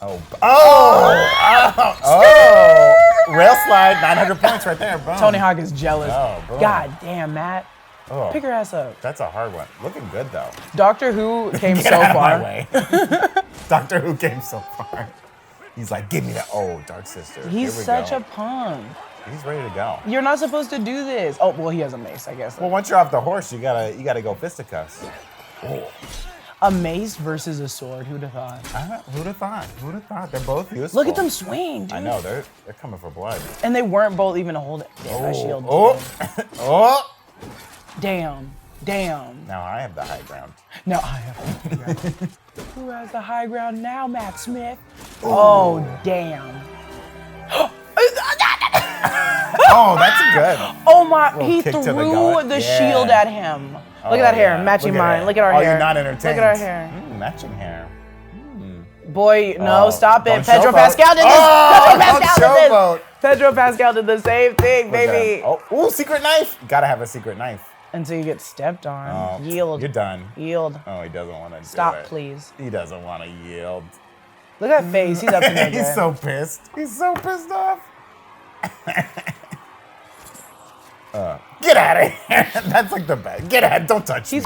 Rail slide, 900 points right there. Boom. Tony Hawk is jealous. Oh, boom. God damn, Matt. Oh, Pick your ass up. that's a hard one. Looking good, though. Doctor Who came Get so out far. of my way. Doctor Who came so far. He's like, give me that. Oh, Dark Sister. He's such a punk. He's ready to go. You're not supposed to do this. Oh, well, he has a mace, I guess. Well, once you're off the horse, you gotta go fisticuffs. Oh. A mace versus a sword. Who'd have thought? Who'd have thought? Who'd have thought? They're both useful. Look at them swing, dude. I know, they're coming for blood. And they weren't both even holding. Damn, that shield. Oh! Damn. Now I have the high ground. Now I have the high ground. Who has the high ground now, Matt Smith? Ooh. Oh, damn. Oh, that's good. Oh my, he kick to the threw gullet. the Yeah. shield at him. Look at that hair, matching mine. Look at our hair. Oh, you're not entertained. Look at our hair. Matching hair. Boy, no, stop it. Don't Pedro showboat. Pascal did this. Oh, Pedro Pascal did showboat. this. Pedro Pascal did the same thing, baby. Oh, secret knife. Gotta have a secret knife. Until you get stepped on. Oh, Yield. You're done. Yield. Oh, he doesn't want to Stop, please. He doesn't want to yield. Look at that face. He's up to no good. He's so pissed. He's so pissed off. Get out of here. That's like the best. Get out. Don't touch me.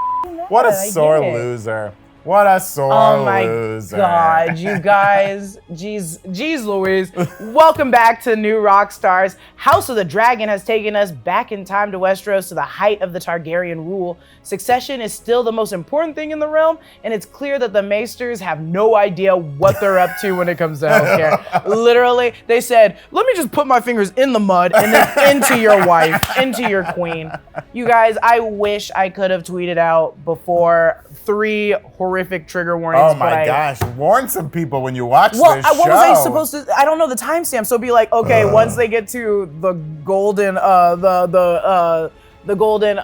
What a sore loser. What a sore loser. Oh my God, you guys. Jeez Louise. Welcome back to New Rockstars. House of the Dragon has taken us back in time to Westeros to the height of the Targaryen rule. Succession is still the most important thing in the realm, and it's clear that the Maesters have no idea what they're up to when it comes to healthcare. Literally, they said, let me just put my fingers in the mud and then into your wife, into your queen. You guys, I wish I could have tweeted out before 3 horrific trigger warnings. Oh my gosh, warn some people when you watch this show. What was I supposed to, I don't know the timestamp, so be like, okay, once they get to the golden, the golden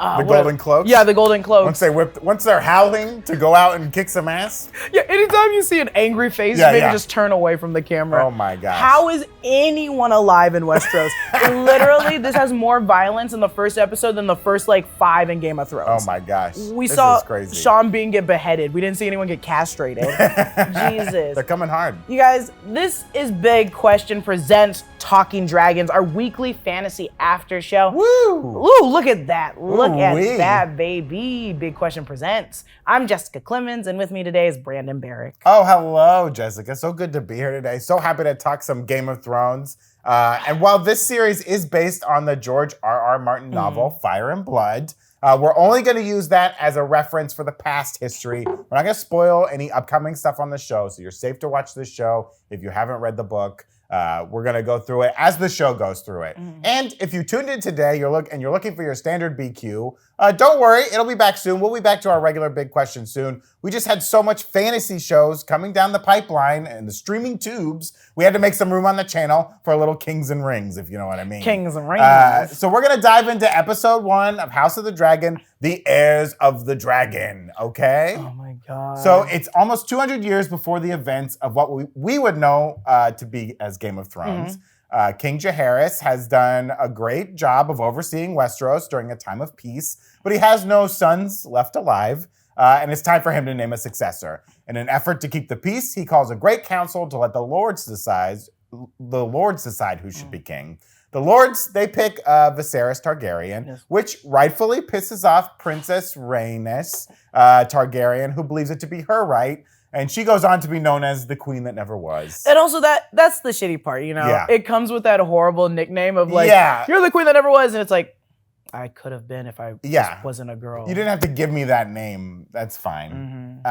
cloaks? Yeah, the golden cloaks. Once they're howling to go out and kick some ass? Yeah, anytime you see an angry face, maybe just turn away from the camera. Oh my gosh. How is anyone alive in Westeros? Literally, this has more violence in the first episode than the first 5 in Game of Thrones. Oh my gosh. We saw Sean Bean get beheaded. We didn't see anyone get castrated. Jesus. They're coming hard. You guys, this is Big Question Presents Talking Dragons, our weekly fantasy after show. Woo! Ooh, look at that. Look at Ooh-wee. that, baby. Big Question Presents. I'm Jessica Clemons, and with me today is Brandon Barrick. Oh, hello, Jessica. So good to be here today. So happy to talk some Game of Thrones. And while this series is based on the George R.R. Martin novel, Fire and Blood, we're only going to use that as a reference for the past history. We're not going to spoil any upcoming stuff on the show, so you're safe to watch this show if you haven't read the book. We're gonna go through it as the show goes through it. And if you tuned in today, you're looking for your standard BQ, don't worry, it'll be back soon. We'll be back to our regular Big Question soon. We just had so much fantasy shows coming down the pipeline and the streaming tubes, we had to make some room on the channel for a little Kings and Rings, if you know what I mean. Kings and Rings. So we're gonna dive into episode 1 of House of the Dragon, The Heirs of the Dragon, okay? Oh my God. So it's almost 200 years before the events of what we would know to be as Game of Thrones. King Jaehaerys has done a great job of overseeing Westeros during a time of peace, but he has no sons left alive, and it's time for him to name a successor. In an effort to keep the peace, he calls a great council to let the lords decide who should be king. The lords, they pick Viserys Targaryen, which rightfully pisses off Princess Rhaenys Targaryen, who believes it to be her right. And she goes on to be known as the queen that never was. And also that's the shitty part, you know? Yeah. It comes with that horrible nickname of you're the queen that never was, and it's like, I could have been if I just wasn't a girl. You didn't have to give me that name. That's fine.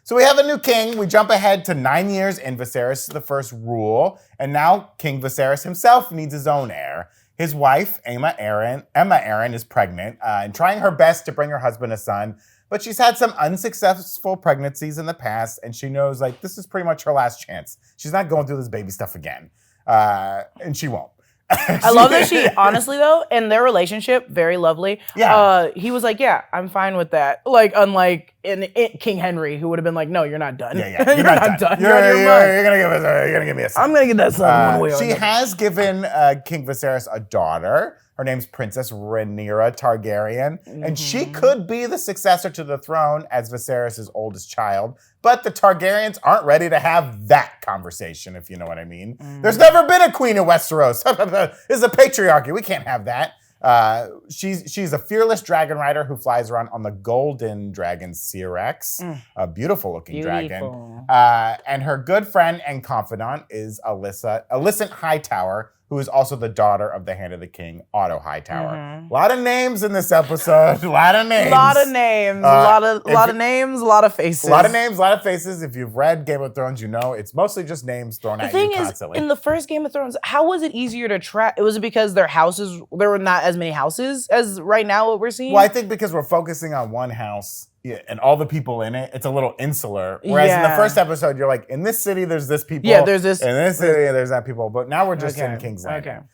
So we have a new king. We jump ahead to 9 years in Viserys I's rule. And now King Viserys himself needs his own heir. His wife, Emma Arryn, is pregnant and trying her best to bring her husband a son. But she's had some unsuccessful pregnancies in the past, and she knows this is pretty much her last chance. She's not going through this baby stuff again, and she won't. I love that she, honestly though, in their relationship, very lovely. Yeah. He was like, yeah, I'm fine with that. Unlike in King Henry, who would have been like, no, you're not done. Yeah. You're not done. You're gonna give me a son. I'm gonna get that son one way or She another. has given King Viserys a daughter. Her name's Princess Rhaenyra Targaryen, and she could be the successor to the throne as Viserys' oldest child. But the Targaryens aren't ready to have that conversation, if you know what I mean. There's never been a queen of Westeros. This is a patriarchy. We can't have that. She's a fearless dragon rider who flies around on the golden dragon Syrax, a beautiful looking dragon. And her good friend and confidant is Alicent Hightower, who is also the daughter of the Hand of the King, Otto Hightower. A lot of names in this episode. A lot of names. A lot of names. A lot of names. A lot of faces. A lot of names. A lot of faces. If you've read Game of Thrones, you know it's mostly just names thrown at you constantly. In the first Game of Thrones, how was it easier to track? Was it because there were not as many houses as right now what we're seeing? Well, I think because we're focusing on one house. Yeah, and all the people in it, it's a little insular. Whereas in the first episode, you're like, in this city, there's this people. Yeah, there's this. In this city, there's that people. But now we're just in King's Landing.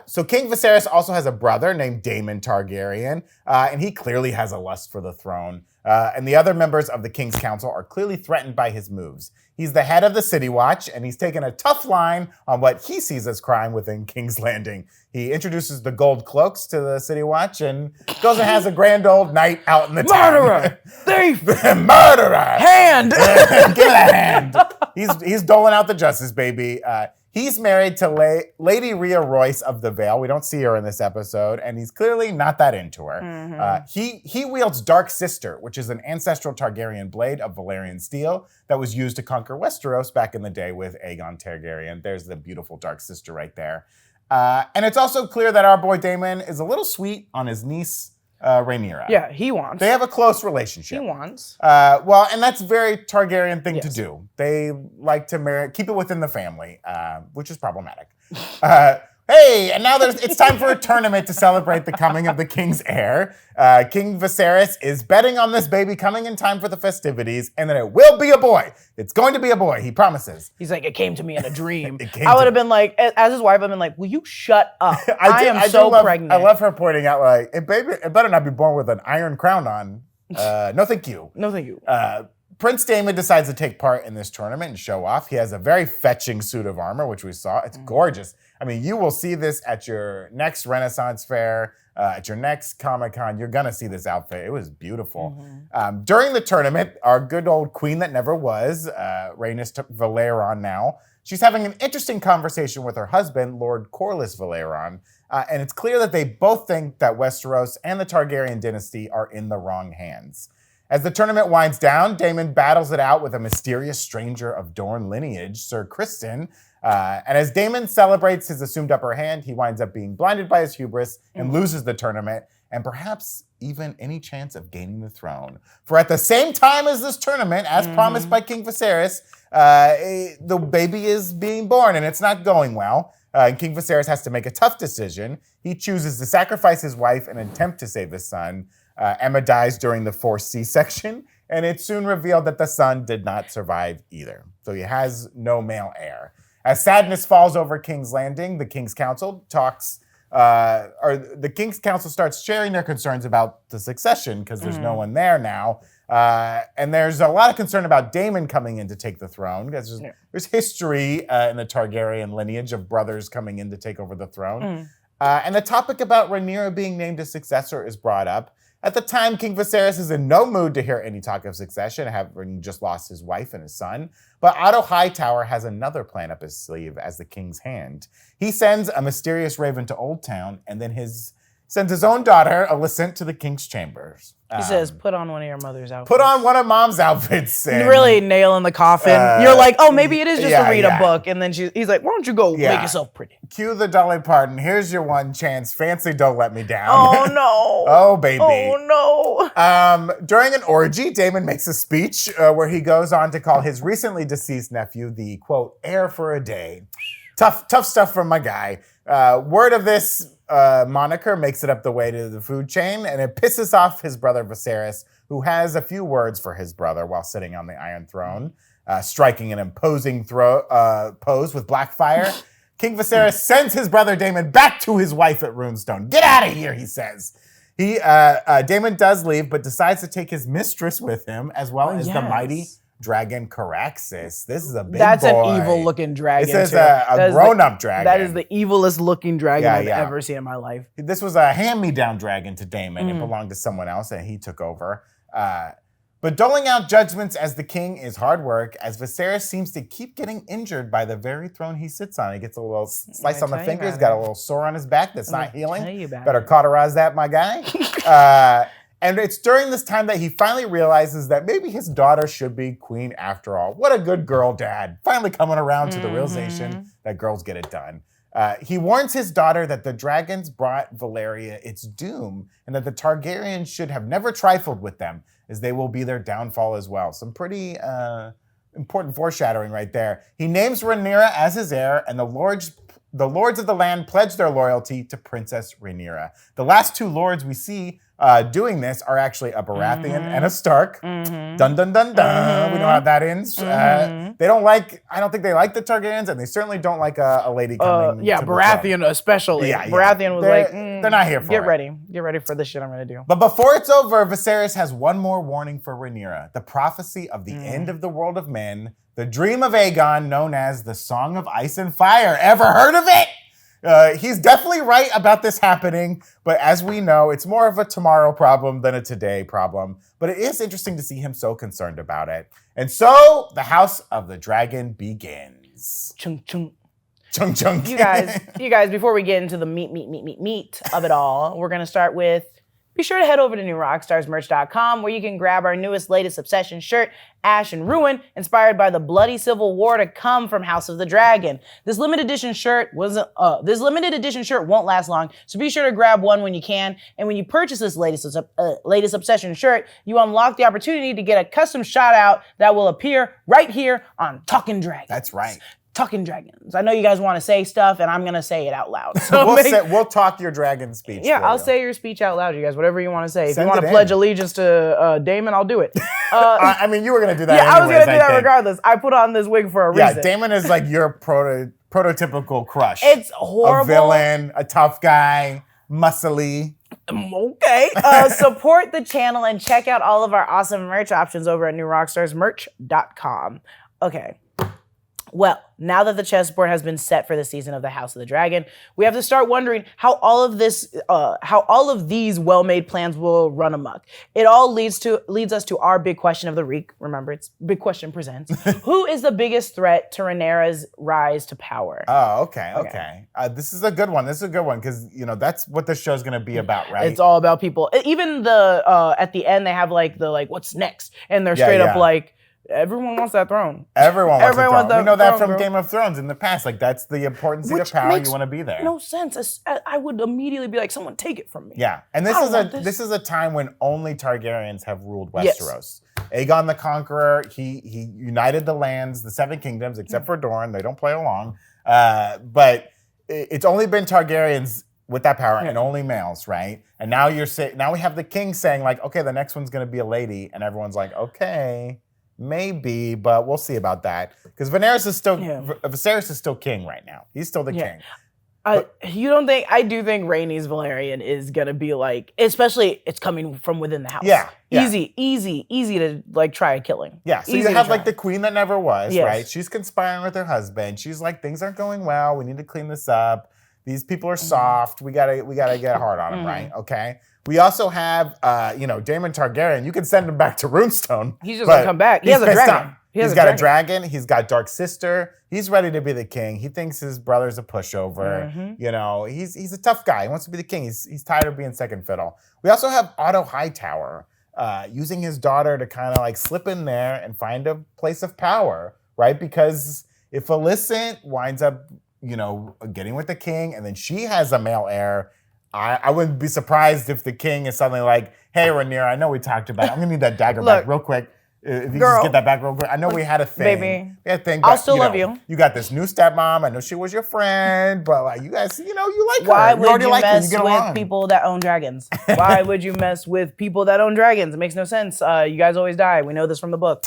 So King Viserys also has a brother named Daemon Targaryen, and he clearly has a lust for the throne. And the other members of the King's Council are clearly threatened by his moves. He's the head of the City Watch, and he's taken a tough line on what he sees as crime within King's Landing. He introduces the gold cloaks to the City Watch and goes and has a grand old night out in the town. Murderer! Thief! Murderer! Hand! Give me that hand. He's doling out the justice, baby. He's married to Lady Rhea Royce of the Vale. We don't see her in this episode, and he's clearly not that into her. He wields Dark Sister, which is an ancestral Targaryen blade of Valyrian steel that was used to conquer Westeros back in the day with Aegon Targaryen. There's the beautiful Dark Sister right there. And it's also clear that our boy Daemon is a little sweet on his niece, Rhaenyra. Yeah, he wants. They have a close relationship. He wants. Well, and that's a very Targaryen thing to do. They like to keep it within the family, which is problematic. Hey, and now it's time for a tournament to celebrate the coming of the king's heir. King Viserys is betting on this baby coming in time for the festivities, and that it will be a boy. It's going to be a boy, he promises. He's like, it came to me in a dream. I would have been like, as his wife, I've been like, will you shut up? I am so pregnant. I love her pointing out, like, baby, it better not be born with an iron crown on. No, thank you. No, thank you. Prince Daemon decides to take part in this tournament and show off. He has a very fetching suit of armor, which we saw. It's gorgeous. I mean, you will see this at your next Renaissance fair, at your next Comic-Con. You're going to see this outfit. It was beautiful. During the tournament, our good old queen that never was, Rhaenys Valerion now, she's having an interesting conversation with her husband, Lord Corlys Valerion. And it's clear that they both think that Westeros and the Targaryen dynasty are in the wrong hands. As the tournament winds down, Daemon battles it out with a mysterious stranger of Dorne lineage, Sir Criston. And as Daemon celebrates his assumed upper hand, he winds up being blinded by his hubris and loses the tournament, and perhaps even any chance of gaining the throne. For at the same time as this tournament, as promised by King Viserys, the baby is being born, and it's not going well. And King Viserys has to make a tough decision. He chooses to sacrifice his wife in an attempt to save his son. Emma dies during the forced C-section, and it's soon revealed that the son did not survive either. So he has no male heir. As sadness falls over King's Landing, the King's Council starts sharing their concerns about the succession because there's no one there now. And there's a lot of concern about Daemon coming in to take the throne because there's history in the Targaryen lineage of brothers coming in to take over the throne. And the topic about Rhaenyra being named a successor is brought up. At the time, King Viserys is in no mood to hear any talk of succession, having just lost his wife and his son. But Otto Hightower has another plan up his sleeve as the king's hand. He sends a mysterious raven to Old Town, and then sends his own daughter, Alicent, to the king's chambers. He says, put on one of your mother's outfits. Put on one of mom's outfits. Really nail in the coffin. You're like, oh, maybe it is just to read a book. And then he's like, why don't you go make yourself pretty? Cue the Dolly Parton. Here's your one chance. Fancy, don't let me down. Oh, no. Oh, baby. Oh, no. During an orgy, Daemon makes a speech where he goes on to call his recently deceased nephew the, quote, heir for a day. Tough stuff from my guy. Word of this moniker makes it up the way to the food chain, and it pisses off his brother Viserys, who has a few words for his brother while sitting on the Iron Throne, striking an imposing pose with black fire. King Viserys sends his brother Daemon back to his wife at Runestone. Get out of here, he says. Daemon does leave, but decides to take his mistress with him, as well as the mighty dragon Caraxes. This is a big boy. That's an evil-looking dragon, This is a grown-up dragon. That is the evilest-looking dragon I've ever seen in my life. This was a hand-me-down dragon to Daemon. It belonged to someone else, and he took over. But doling out judgments as the king is hard work, as Viserys seems to keep getting injured by the very throne he sits on. He gets a little slice on the finger. He's got a little sore on his back that's not healing. Better cauterize that, my guy. And it's during this time that he finally realizes that maybe his daughter should be queen after all. What a good girl dad. Finally coming around to the realization that girls get it done. He warns his daughter that the dragons brought Valyria its doom and that the Targaryens should have never trifled with them, as they will be their downfall as well. Some pretty important foreshadowing right there. He names Rhaenyra as his heir, and the lords of the land pledge their loyalty to Princess Rhaenyra. The last two lords we see doing this are actually a Baratheon and a Stark. Dun, dun, dun, dun. We know how that ends. They don't like, I don't think they like the Targaryens, and they certainly don't like a lady coming to Baratheon especially. Baratheon was they're not here for it. Get ready for the shit I'm going to do. But before it's over, Viserys has one more warning for Rhaenyra. The prophecy of the end of the world of men. The dream of Aegon, known as the Song of Ice and Fire. Ever heard of it? He's definitely right about this happening, but as we know, it's more of a tomorrow problem than a today problem. But it is interesting to see him so concerned about it. And so, the House of the Dragon begins. Chung chung. Chung chung. You guys, before we get into the meat of it all, we're going to start with, be sure to head over to newrockstarsmerch.com where you can grab our newest, latest Obsession shirt, Ash and Ruin, inspired by the bloody civil war to come from House of the Dragon. This limited edition shirt won't last long, so be sure to grab one when you can. And when you purchase this latest Obsession shirt, you unlock the opportunity to get a custom shout out that will appear right here on Talking Dragons. That's right. Talking Dragons. I know you guys want to say stuff, and I'm going to say it out loud. So we'll talk your dragon speech. Yeah, I'll say your speech out loud, you guys. Whatever you want to say. If you want to pledge allegiance to Daemon, I'll do it. I mean, you were going to do that anyways, I was going to do that regardless. I put on this wig for a reason. Yeah, Daemon is like your prototypical crush. It's horrible. A villain, a tough guy, muscly. Okay. Support the channel and check out all of our awesome merch options over at newrockstarsmerch.com. Okay. Well, now that the chessboard has been set for the season of the House of the Dragon, we have to start wondering how all of these well-made plans will run amok. It all leads us to our big question of the week. Remember, it's Big Question Presents. Who is the biggest threat to Rhaenyra's rise to power? Oh, okay. This is a good one. Because that's what this show's gonna be about, right? It's all about people. Even the at the end they have what's next, and they're straight up like, everyone wants that throne. Everyone wants that throne. We know that from Game of Thrones in the past. Like, that's the important seat of power. You want to be there. No sense. I would immediately be like, someone take it from me. Yeah, and this is a time when only Targaryens have ruled Westeros. Yes. Aegon the Conqueror, he united the lands, the Seven Kingdoms, except for Dorne. They don't play along. But it's only been Targaryens with that power, and only males, right? And now now we have the king saying like, okay, the next one's going to be a lady, and everyone's like, okay. Maybe, but we'll see about that. Because Viserys is still king right now. He's still the king. You don't think? I do think Rhaenys Valyrian is gonna be like, especially it's coming from within the house. Yeah. Easy to try killing. Yeah. So you have like the queen that never was, right? She's conspiring with her husband. She's like, things aren't going well. We need to clean this up. These people are soft. We gotta get hard on them, right? Okay. We also have, Daemon Targaryen. You can send him back to Runestone. He's just gonna come back. He has a dragon. He's got a dragon. He's got Dark Sister. He's ready to be the king. He thinks his brother's a pushover. He's a tough guy. He wants to be the king. He's tired of being second fiddle. We also have Otto Hightower using his daughter to kind of like slip in there and find a place of power, right? Because if Alicent winds up, getting with the king, and then she has a male heir, I wouldn't be surprised if the king is suddenly like, hey, Rhaenyra, I know we talked about it. I'm going to need that dagger back real quick. If you just get that back real quick. I know we had a thing. Baby, we had a thing, I'll still love you. You got this new stepmom. I know she was your friend, but like you guys, you like her. Why would you mess with people that own dragons? Why would you mess with people that own dragons? It makes no sense. You guys always die. We know this from the book.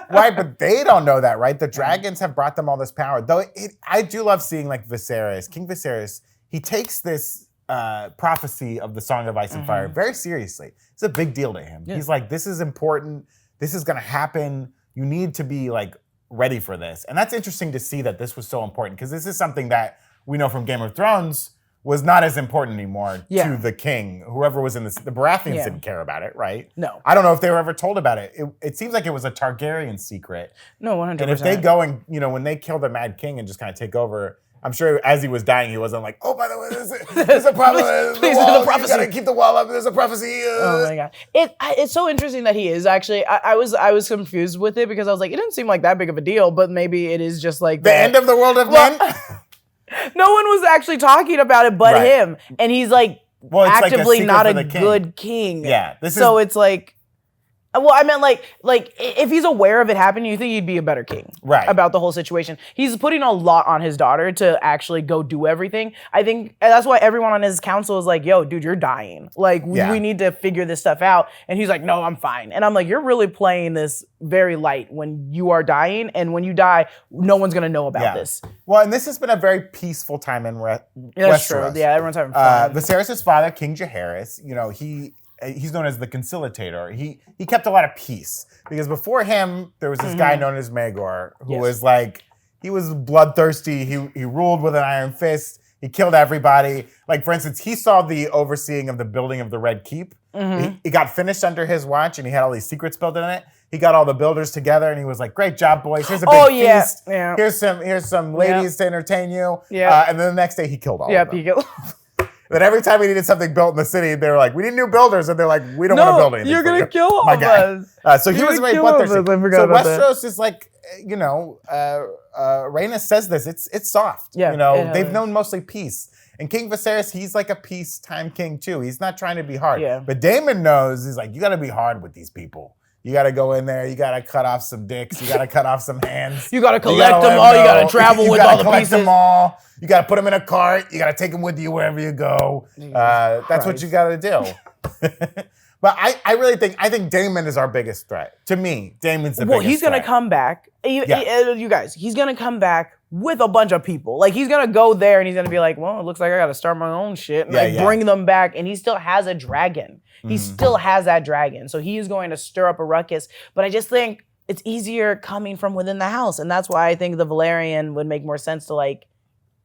Right, but they don't know that, right? The dragons have brought them all this power. Though I do love seeing like Viserys, King Viserys, he takes this prophecy of the Song of Ice and Fire very seriously. It's a big deal to him. Yeah. He's like, this is important. This is going to happen. You need to be like ready for this. And that's interesting to see that this was so important, because this is something that we know from Game of Thrones was not as important anymore Yeah. to the king. Whoever was in the Baratheons Yeah. didn't care about it, right? No. I don't know if they were ever told about it. It seems like it was a Targaryen secret. No, 100%. And if they go and, when they kill the Mad King and just kind of take over, I'm sure as he was dying, he wasn't like, oh, by the way, there's a problem. Please, the wall. there's a prophecy. You gotta keep the wall up. There's a prophecy. Oh my god, it's so interesting that he is actually. I was confused with it because I was like, it didn't seem like that big of a deal, but maybe it is just like the end of the world of men. No one was actually talking about it but him, and he's like it's actively like not a king. good king. Yeah, it's like. Well, I meant like if he's aware of it happening, you think he'd be a better king, right? About the whole situation. He's putting a lot on his daughter to actually go do everything. I think that's why everyone on his council is like, "Yo, dude, you're dying. Like, we need to figure this stuff out." And he's like, "No, I'm fine." And I'm like, "You're really playing this very light when you are dying, and when you die, no one's gonna know about this." Well, and this has been a very peaceful time in That's Westeros. true. Yeah, everyone's having fun. Viserys' father, King Jaehaerys, he's known as the conciliator. He kept a lot of peace because before him there was this guy known as Maegor who was like, he was bloodthirsty. He ruled with an iron fist. He killed everybody. Like, for instance, he saw the overseeing of the building of the Red Keep. He got finished under his watch, and he had all these secrets built in it. He got all the builders together, and he was like, "Great job, boys! Here's a big feast. Yeah. Here's some ladies to entertain you." Yeah. And then the next day, he killed all of them. He killed. Then every time he needed something built in the city, they were like, "We need new builders," and they're like, "We don't want to build anything." You're gonna kill all my of guy. us. So he was very bloodthirsty. So Westeros is like, Rhaenyra says this. It's soft. Yeah, they've known mostly peace. And King Viserys, he's like a peacetime king too. He's not trying to be hard. Yeah. But Daemon knows, he's like, you got to be hard with these people. You got to go in there. You got to cut off some dicks. You got to cut off some hands. You got to collect them all. You got to travel with all the pieces. Them all. You got to put them in a cart. You got to take them with you wherever you go. That's what you got to do. But I really think Daemon is our biggest threat. To me, Daemon's the biggest threat. Well, he's going to come back. You guys, he's going to come back with a bunch of people. Like, he's going to go there and he's going to be like, well, it looks like I got to start my own shit. And bring them back. And he still has a dragon. He still has that dragon. So he is going to stir up a ruckus. But I just think it's easier coming from within the house. And that's why I think the Valerian would make more sense to, like,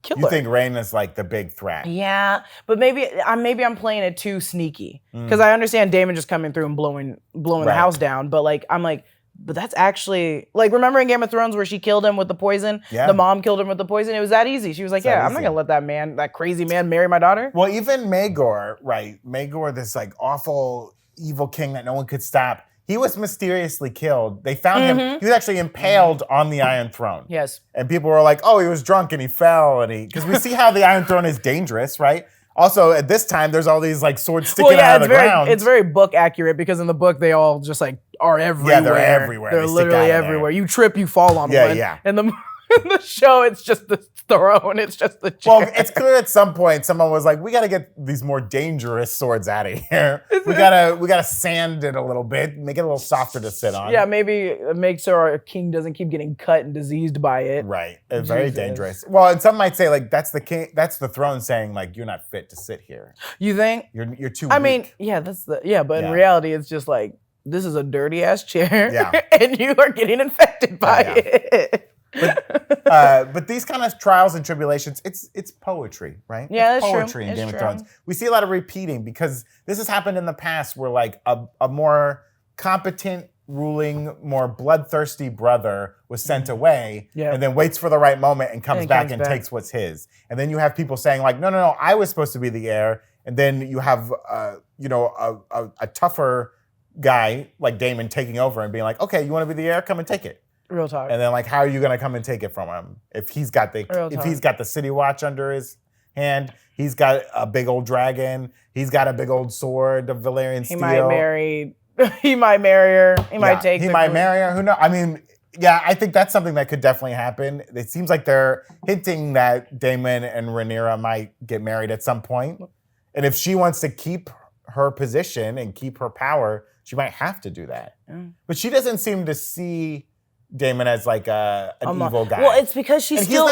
kill her. You think Rhaenyra's like the big threat? Yeah, but maybe I'm playing it too sneaky. Because I understand Daemon just coming through and blowing the house down. But, like, I'm like, but that's actually, like, remember in Game of Thrones where she killed him with the poison? Yeah. The mom killed him with the poison? It was that easy. She was like, I'm not going to let that crazy man marry my daughter. Well, even Maegor, right? Maegor, this, like, awful, evil king that no one could stop. He was mysteriously killed. They found him. He was actually impaled on the Iron Throne. Yes. And people were like, oh, he was drunk and he fell. Because we see how the Iron Throne is dangerous, right? Also, at this time, there's all these like swords sticking out of the ground. It's very book accurate because in the book, they all just like are everywhere. Yeah, they're everywhere. They're literally everywhere. You trip, you fall on one. Yeah. And in the show, it's just the throne. It's just the chair. Well, it's clear at some point someone was like, "We got to get these more dangerous swords out of here. We gotta sand it a little bit, make it a little softer to sit on." Yeah, maybe it makes so our king doesn't keep getting cut and diseased by it. Right, it's very dangerous. Well, and some might say like that's the king, that's the throne saying like you're not fit to sit here. You think? You're too. I mean, yeah, but in reality, it's just like this is a dirty ass chair, and you are getting infected by it. But these kind of trials and tribulations, it's poetry, right? Yeah, it's that's poetry true. in Game of Thrones. We see a lot of repeating because this has happened in the past where like a more competent, ruling, more bloodthirsty brother was sent away and then waits for the right moment and comes back and takes what's his. And then you have people saying like, no, I was supposed to be the heir. And then you have a tougher guy like Daemon taking over and being like, okay, you want to be the heir? Come and take it. Real talk. And then, like, how are you gonna come and take it from him if he's got the city watch under his hand? He's got a big old dragon. He's got a big old sword of Valyrian steel. He might marry her. He might take. He might marry her. Who knows? I mean, yeah, I think that's something that could definitely happen. It seems like they're hinting that Daemon and Rhaenyra might get married at some point, and if she wants to keep her position and keep her power, she might have to do that. But she doesn't seem to see Daemon as like an evil guy. Well, it's because she's evil.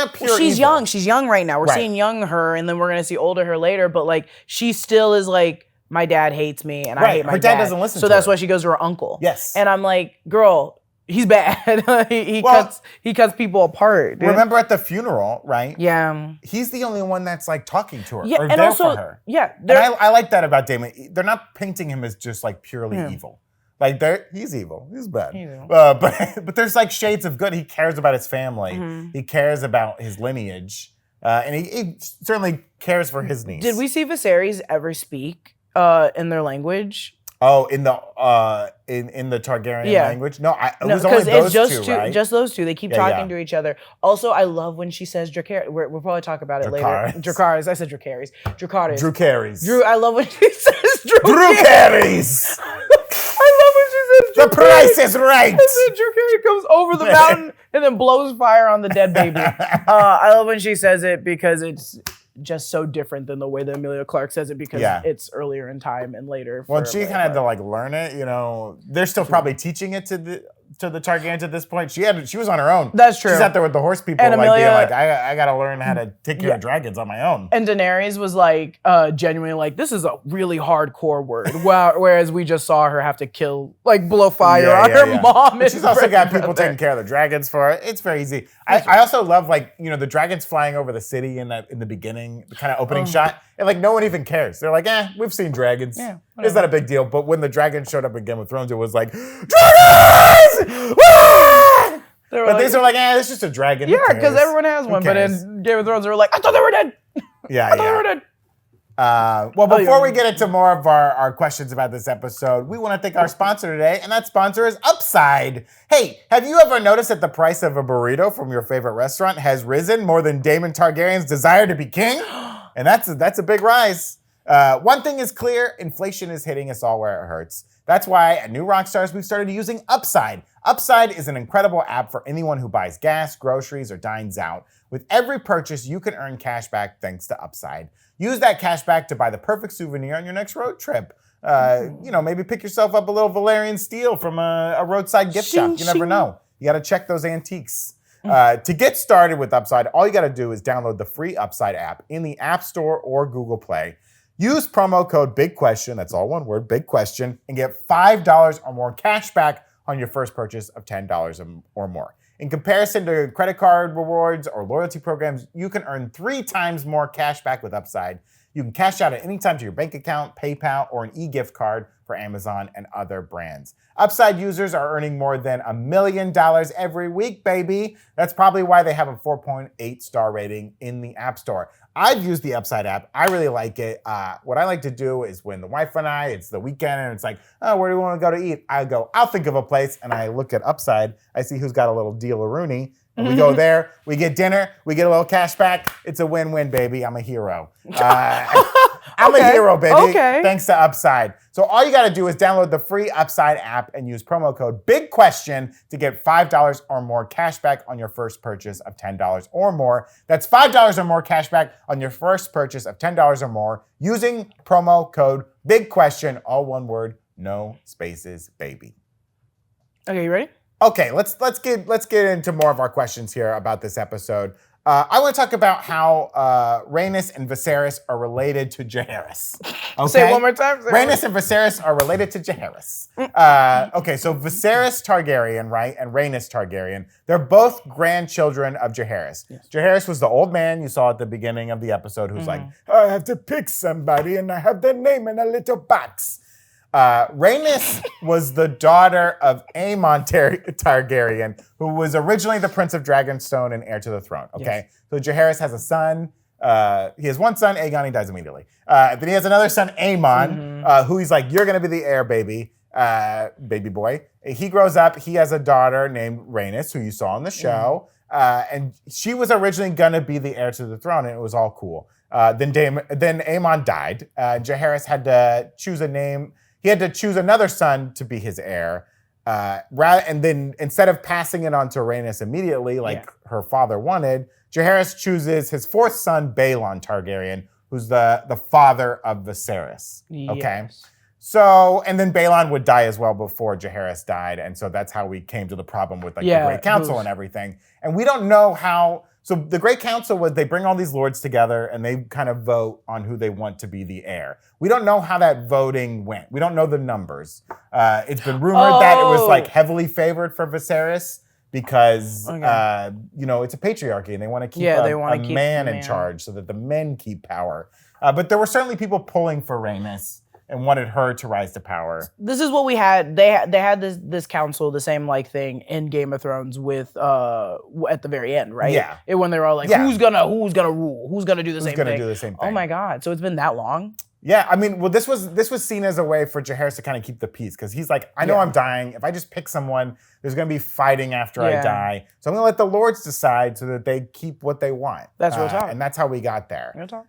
young. She's young right now. We're seeing young her, and then we're gonna see older her later. But like, she still is like, my dad hates me, and I hate my dad. Her dad doesn't listen. So that's why she goes to her uncle. Yes. And I'm like, girl, he's bad. he cuts people apart. Dude. Remember at the funeral, right? Yeah. He's the only one that's like talking to her Yeah, or and there also, for her. yeah. And I like that about Daemon. They're not painting him as just like purely evil. Like he's evil. He's bad. But there's like shades of good. He cares about his family. He cares about his lineage. And he certainly cares for his niece. Did we see Viserys ever speak in their language? Oh, in the Targaryen language? No, it was only because those it's two, right? just those two. They keep talking to each other. Also, I love when she says Dracarys. We'll probably talk about it later. Dracarys. I said Dracarys. Dracarys. Dracarys. I love when she says Dracarys. I love when she says the price is right. And then Dracarys comes over the mountain and then blows fire on the dead baby. I love when she says it because it's just so different than the way that Emilia Clarke says it because it's earlier in time and later. Well, she kind of had to like learn it, you know. They're still probably teaching it to the Targaryens at this point. She was on her own. That's true. She's out there with the horse people, and like Emilia, being like, I gotta learn how to take care of dragons on my own. And Daenerys was like, genuinely like, this is a really hardcore word. Whereas we just saw her have to blow fire on her mom. And she's also got people taking care of the dragons for her. It's very easy. I also love the dragons flying over the city in the beginning, the kind of opening shot, and like no one even cares. They're like, we've seen dragons. Yeah, it's not a big deal. But when the dragons showed up in Game of Thrones, it was like, dragons! These are like, it's just a dragon. Yeah, because everyone has one. But in Game of Thrones, they were like, I thought they were dead. Yeah, I thought they were dead. Well, before we get into more of our questions about this episode, we want to thank our sponsor today, and that sponsor is Upside. Hey, have you ever noticed that the price of a burrito from your favorite restaurant has risen more than Daemon Targaryen's desire to be king? And that's a big rise. One thing is clear, inflation is hitting us all where it hurts. That's why at New Rockstars, we've started using Upside. Upside is an incredible app for anyone who buys gas, groceries, or dines out. With every purchase, you can earn cash back thanks to Upside. Use that cash back to buy the perfect souvenir on your next road trip. Maybe pick yourself up a little Valerian steel from a roadside gift shop. You never know. You got to check those antiques. To get started with Upside, all you got to do is download the free Upside app in the App Store or Google Play. Use promo code BIGQUESTION, that's all one word, Big Question, and get $5 or more cash back on your first purchase of $10 or more. In comparison to credit card rewards or loyalty programs, you can earn 3 times more cash back with Upside. You can cash out at any time to your bank account, PayPal, or an e-gift card for Amazon and other brands. Upside users are earning more than $1 million every week, baby. That's probably why they have a 4.8 star rating in the App Store. I've used the Upside app. I really like it. What I like to do is when the wife and it's the weekend and it's like, where do we want to go to eat? I'll think of a place, and I look at Upside. I see who's got a little deal-a-rooney. And we go there, we get dinner, we get a little cash back. It's a win-win, baby. I'm a hero. I'm a hero, baby. Okay. Thanks to Upside. So all you got to do is download the free Upside app and use promo code BIGQUESTION to get $5 or more cash back on your first purchase of $10 or more. That's $5 or more cash back on your first purchase of $10 or more using promo code BIGQUESTION, all one word, no spaces, baby. Okay, you ready? Okay, let's get into more of our questions here about this episode. I want to talk about how Rhaenys and Viserys are related to Jaehaerys. Okay? Say it one more time. Rhaenys and Viserys are related to Jaehaerys. Okay, so Viserys Targaryen, right, and Rhaenys Targaryen, they're both grandchildren of Jaehaerys. Yes. Jaehaerys was the old man you saw at the beginning of the episode who's like, I have to pick somebody and I have their name in a little box. Rhaenys was the daughter of Daemon Targaryen, who was originally the Prince of Dragonstone and heir to the throne. Okay, so Jaehaerys has a son. He has one son, Aegon. He dies immediately. Then he has another son, Aemon, who he's like, "You're gonna be the heir, baby, baby boy." He grows up. He has a daughter named Rhaenys, who you saw on the show, and she was originally gonna be the heir to the throne, and it was all cool. Then Aemon died. Jaehaerys had to choose a name. He had to choose another son to be his heir. And then instead of passing it on to Rhaenys immediately, like her father wanted, Jaehaerys chooses his fourth son, Baelon Targaryen, who's the father of Viserys. Okay? Yes. So, and then Baelon would die as well before Jaehaerys died. And so that's how we came to the problem with the Great Council and everything. And we don't know how, So the Great Council was they bring all these lords together and they kind of vote on who they want to be the heir. We don't know how that voting went. We don't know the numbers. It's been rumored that it was like heavily favored for Viserys because it's a patriarchy and they want to keep a man in charge so that the men keep power. But there were certainly people pulling for Rhaenys and wanted her to rise to power. This is what we had. They had this council, the same like thing in Game of Thrones with at the very end, right? Yeah. When they were all like, who's gonna rule? Who's gonna do the same thing? Who's gonna do the same thing? Oh my God! So it's been that long? Yeah, I mean, well, this was seen as a way for Jaehaerys to kind of keep the peace because he's like, I know I'm dying. If I just pick someone, there's gonna be fighting after I die. So I'm gonna let the lords decide so that they keep what they want. That's real talk. And that's how we got there. Real talk.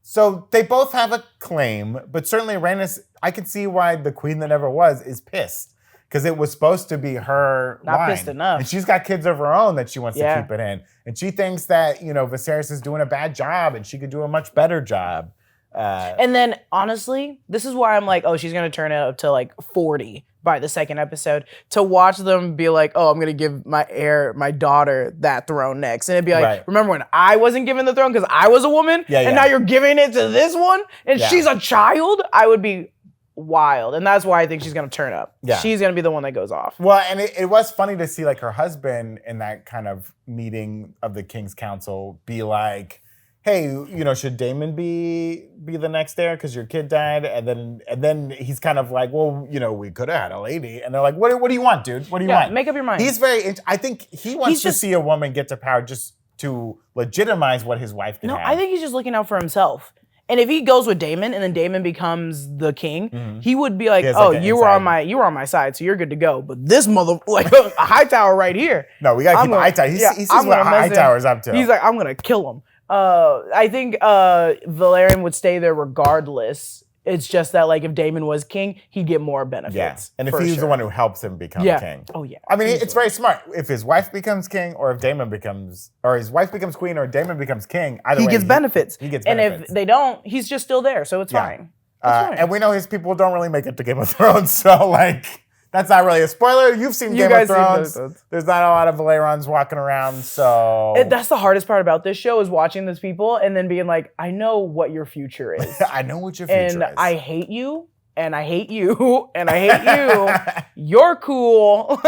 So they both have a claim, but certainly Rhaenys, I can see why the queen that never was is pissed because it was supposed to be her Not line. pissed enough. And she's got kids of her own that she wants to keep it in. And she thinks that, Viserys is doing a bad job and she could do a much better job. And then, honestly, this is why I'm like, oh, she's going to turn it up to like 40 by the second episode. To watch them be like, oh, I'm going to give my daughter that throne next. And it'd be like, remember when I wasn't given the throne because I was a woman? And now you're giving it to this one? And she's a child? I would be wild. And that's why I think she's going to turn up. Yeah. She's going to be the one that goes off. Well, and it was funny to see like her husband in that kind of meeting of the King's Council be like, hey, should Daemon be the next heir because your kid died? And then he's kind of like, well, we could have had a lady. And they're like, what do you want, dude? What do you want? Make up your mind. He's I think he wants to see a woman get to power just to legitimize what his wife can have. No, I think he's just looking out for himself. And if he goes with Daemon and then Daemon becomes the king, he would be like, oh, you were on my side, so you're good to go. But this like a Hightower right here. No, we gotta keep Hightower. He sees what Hightower's up to. He's like, I'm gonna kill him. I think Valerian would stay there regardless. It's just that, like, if Daemon was king, he'd get more benefits. Yeah. And if he's the one who helps him become king. Oh, yeah. I mean, it's very smart. If his wife becomes king or if his wife becomes queen or Daemon becomes king, either way. He gets benefits. He gets benefits. benefits. And if they don't, he's just still there, so it's fine. And we know his people don't really make it to Game of Thrones, so, like, that's not really a spoiler. You've seen Game of Thrones. There's not a lot of Valerons walking around, so... That's the hardest part about this show is watching these people and then being like, I know what your future is. I know what your future is. And I hate you, and I hate you, and I hate you. You're cool.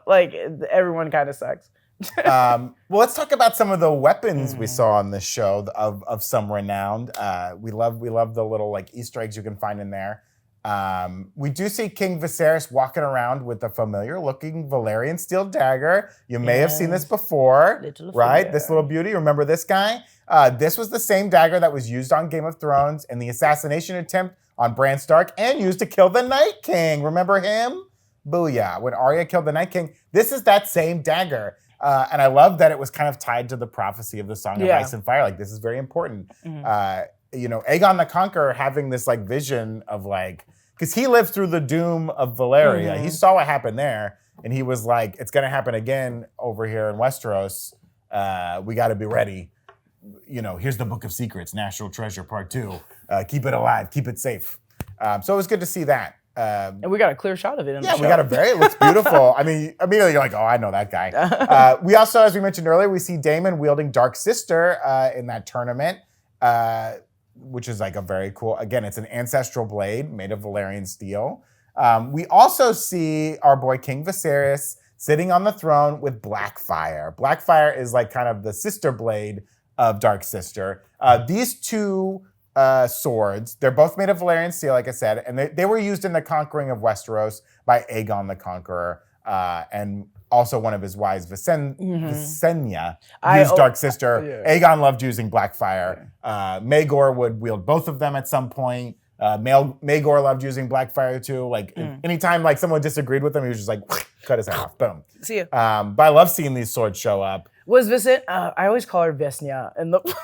Like, everyone kind of sucks. Well, let's talk about some of the weapons we saw on this show of some renowned. We love the little, like, Easter eggs you can find in there. We do see King Viserys walking around with a familiar-looking Valyrian steel dagger. You may have seen this before, right? This little beauty. Remember this guy? This was the same dagger that was used on Game of Thrones in the assassination attempt on Bran Stark and used to kill the Night King. Remember him? Booyah. When Arya killed the Night King, this is that same dagger. And I love that it was kind of tied to the prophecy of the Song of Ice and Fire. Like, this is very important. Aegon the Conqueror having this like vision of like, because he lived through the doom of Valyria. He saw what happened there, and he was like, it's going to happen again over here in Westeros. We got to be ready. Here's the Book of Secrets, National Treasure Part 2. Keep it alive, keep it safe. So it was good to see that. And we got a clear shot of it in the show. Yeah, we got it looks beautiful. I mean, immediately you're like, oh, I know that guy. We also, as we mentioned earlier, we see Daemon wielding Dark Sister in that tournament. Which is like a very cool, again, it's an ancestral blade made of Valyrian steel. We also see our boy King Viserys sitting on the throne with Blackfire. Blackfire is like kind of the sister blade of Dark Sister. These two swords, they're both made of Valyrian steel, like I said, and they were used in the conquering of Westeros by Aegon the Conqueror, and also one of his wives, Visenya, used Dark Sister. Aegon loved using Blackfire. Maegor would wield both of them at some point. Maegor loved using Blackfire too. Like anytime like someone disagreed with him, he was just like, cut his head off, boom. See ya. But I love seeing these swords show up. Was Vicent? I always call her Vesnya in the book.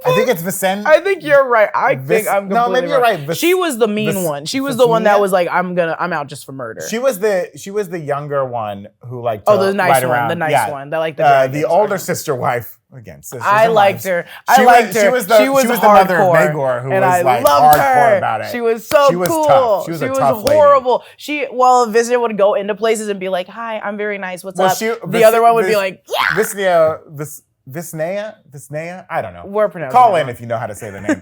I think it's Vicent. I think you're right. I think I'm completely no, maybe you're right. She was the mean one. She was the one that was like, I'm out just for murder. She was the younger one who liked to the nice one, around. The nice one that liked the older sister wife. Again, I liked her. I liked her. She was the mother of Maegor who was like hardcore about it. She was so cool. Tough. She was horrible. Visit would go into places and be like, "Hi, I'm very nice. What's up?" The other one would be like, "Yeah." Visnea, I don't know. We're pronouncing Call it in wrong. if you know how to say the name.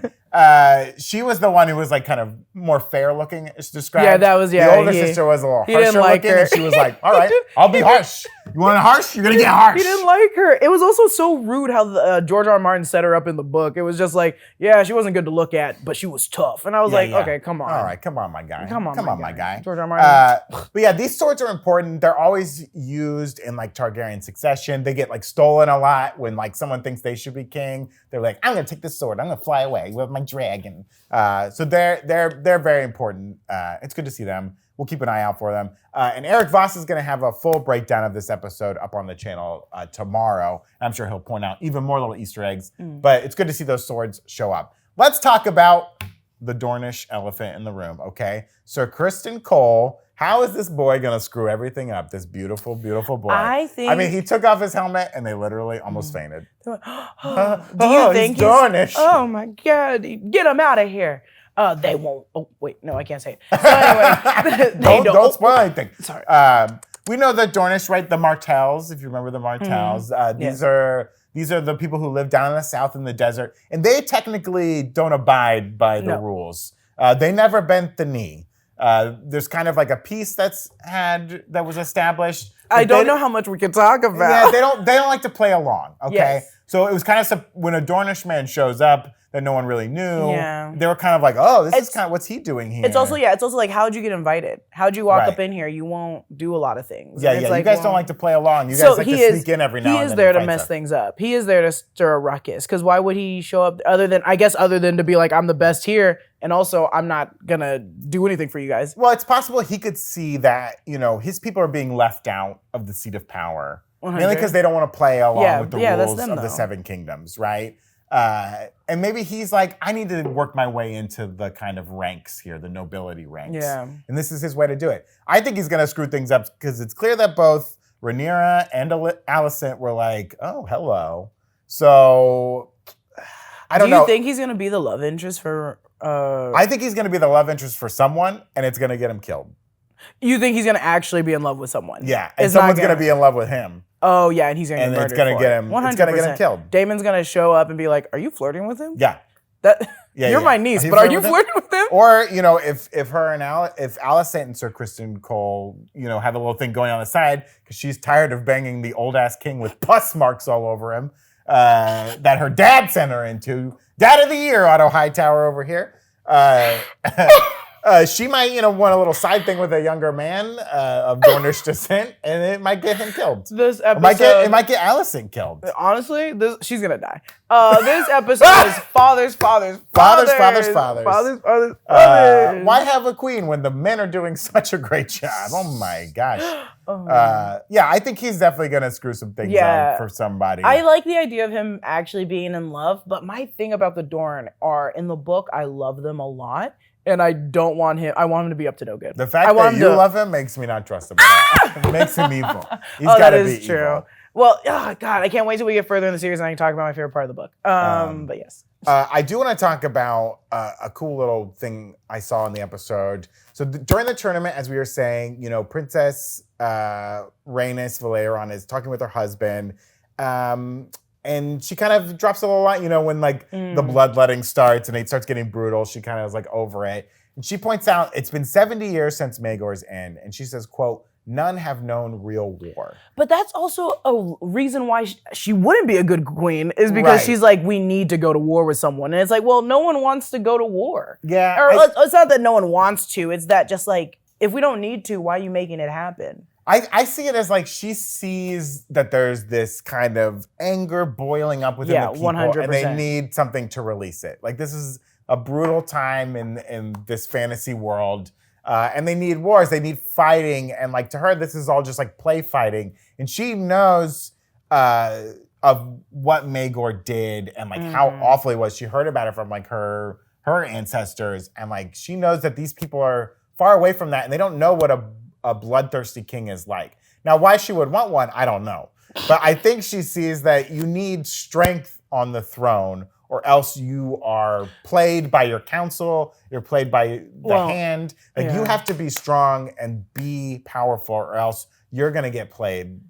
She was the one who was like kind of more fair looking, it's described. Yeah, that was, The older sister was a little harsher like looking, her. and she was like, all right, I'll be harsh. You want it harsh? You're going to get harsh. He didn't like her. It was also so rude how George R. R. Martin set her up in the book. It was just like, yeah, she wasn't good to look at, but she was tough. And I was okay, come on. All right, come on, my guy. Come on, my guy. George R. R. Martin. But yeah, these swords are important. They're always used in like Targaryen succession. They get like stolen a lot when like someone thinks they should be king. They're like, I'm gonna take this sword. I'm gonna fly away with my dragon. So they're very important. It's good to see them. We'll keep an eye out for them. And Eric Voss is going to have a full breakdown of this episode up on the channel tomorrow. I'm sure he'll point out even more little Easter eggs. But it's good to see those swords show up. Let's talk about the Dornish elephant in the room, okay? Sir Criston Cole, how is this boy going to screw everything up, this beautiful, beautiful boy? I mean, he took off his helmet and they literally almost fainted. Do you think he's Dornish? Oh my God, get him out of here. They won't. Oh, wait, no, I can't say it. So anyway, don't spoil anything. Sorry. We know the Dornish, right? The Martells, if you remember the Martells. These are the people who live down in the south in the desert, and they technically don't abide by the rules. They never bent the knee. There's kind of like a peace that was established. I don't know how much we can talk about. Yeah, they don't like to play along. Okay, yes. So it was kind of when a Dornish man shows up that no one really knew. Yeah. They were kind of like, oh, this is kind of what's he doing here. It's also like, how'd you get invited? How'd you walk up in here? You won't do a lot of things. Yeah, you guys don't like to play along. You guys like to sneak in every now and then. He is there to mess things up. He is there to stir a ruckus. Because why would he show up other than to be like, I'm the best here, and also I'm not gonna do anything for you guys. Well, it's possible he could see that, his people are being left out of the seat of power. 100. Mainly because they don't want to play along with the rules of the Seven Kingdoms, right? And maybe he's like, I need to work my way into the kind of ranks here, the nobility ranks. Yeah. And this is his way to do it. I think he's going to screw things up because it's clear that both Rhaenyra and Alicent were like, oh, hello. So, I don't know. Do you think he's going to be the love interest for... I think he's going to be the love interest for someone, and it's going to get him killed. You think he's going to actually be in love with someone? Yeah, and someone's going to be in love with him. Oh yeah, and he's gonna get murdered. And it's gonna get him. 100%. It's gonna get him killed. Damon's gonna show up and be like, "Are you flirting with him?" Yeah. You're my niece, but are you flirting with him? Or if her and if Alicent and Sir Criston Cole, have a little thing going on the side because she's tired of banging the old ass king with pus marks all over him that her dad sent her into. Dad of the year, Otto Hightower over here. She might, want a little side thing with a younger man of Dornish descent, and it might get him killed. This episode, it might get Alicent killed. Honestly, she's gonna die. This episode is fathers. Why have a queen when the men are doing such a great job? Oh my gosh. I think he's definitely gonna screw some things up for somebody. I like the idea of him actually being in love, but my thing about the Dorn are in the book, I love them a lot. And I don't want him. I want him to be up to no good. The fact that you love him makes me not trust him. It makes him evil. He's got to be true. Evil. Well, God, I can't wait till we get further in the series and I can talk about my favorite part of the book. But yes. I do want to talk about a cool little thing I saw in the episode. So during the tournament, as we were saying, Princess Rhaenys Valeron is talking with her husband. And she kind of drops a little line, when the bloodletting starts and it starts getting brutal, she kind of is like over it. And she points out it's been 70 years since Maegor's end. And she says, quote, none have known real war. But that's also a reason why she wouldn't be a good queen is because she's like, we need to go to war with someone. And it's like, well, no one wants to go to war. Yeah. Or it's not that no one wants to. It's that just like, if we don't need to, why are you making it happen? I see it as like she sees that there's this kind of anger boiling up within the people 100%. And they need something to release it. Like this is a brutal time in this fantasy world and they need wars, they need fighting. And like to her, this is all just like play fighting. And she knows of what Maegor did and like how awful he was. She heard about it from like her ancestors. And like she knows that these people are far away from that and they don't know what a bloodthirsty king is like. Now, why she would want one, I don't know. But I think she sees that you need strength on the throne or else you are played by your counsel, you're played by the hand. Like you have to be strong and be powerful or else you're gonna get played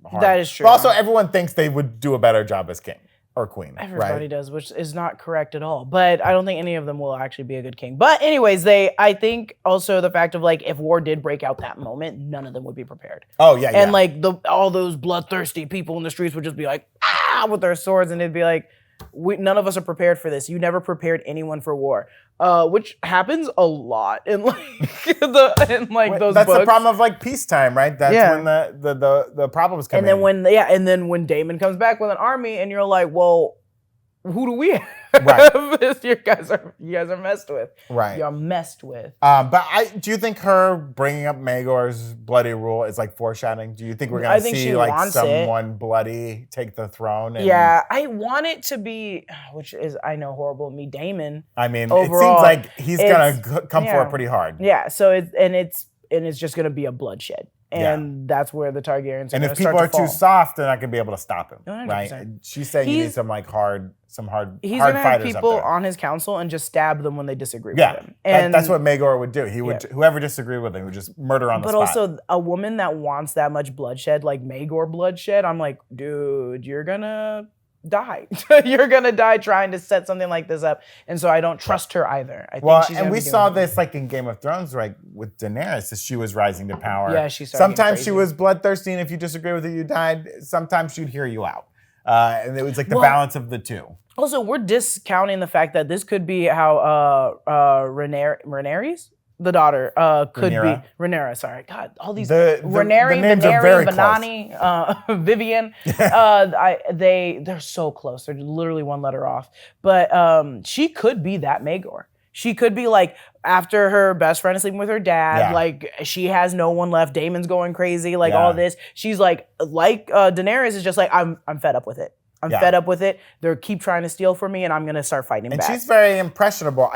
harm. That is true. But also, everyone thinks they would do a better job as king or queen. Everybody does, which is not correct at all. But I don't think any of them will actually be a good king. But anyways, I think also the fact of like if war did break out that moment, none of them would be prepared. Oh yeah, and like all those bloodthirsty people in the streets would just be like with their swords, and it'd be like, none of us are prepared for this. You never prepared anyone for war, which happens a lot in like those. That's books. the problem of like peacetime, right? That's when the problems come in. And then when Daemon comes back with an army, and you're like, well, who do we have? Right. you guys are messed with. Right. You're messed with. But do you think her bringing up Maegor's bloody rule is like foreshadowing? Do you think we're gonna see like someone bloody take the throne? Yeah, I want it to be, which is I know horrible of me, Daemon. I mean, overall, it seems like he's gonna come for it pretty hard. Yeah. So it's just gonna be a bloodshed. And that's where the Targaryens are. And if people are too soft, they're not gonna be able to stop him, 100%. Right? She's saying you need some hard He's hard gonna fighters have people up there. on his council and just stab them when they disagree with him. And that's what Maegor would do. He would whoever disagreed with him would just murder on the spot. But also a woman that wants that much bloodshed, like Maegor bloodshed, I'm like, dude, you're gonna die. You're gonna die trying to set something like this up, and so I don't trust her either. I think she's and we saw this like in Game of Thrones, right, with Daenerys, as she was rising to power. Yeah, she started. Sometimes she was bloodthirsty, and if you disagree with her, you died. Sometimes she'd hear you out, and it was like the balance of the two. Also, we're discounting the fact that this could be how Rhaenyra's the daughter could Rhaenyra. be Rhaenyra. Sorry, God, all these the names are very Banani, Vivian. They're so close. They're literally one letter off. But she could be that Maegor. She could be like after her best friend is sleeping with her dad. Like she has no one left. Daemon's going crazy. Like all this. She's like Daenerys is just like I'm fed up with it. I'm fed up with it. They keep trying to steal from me, and I'm gonna start fighting back. And she's very impressionable.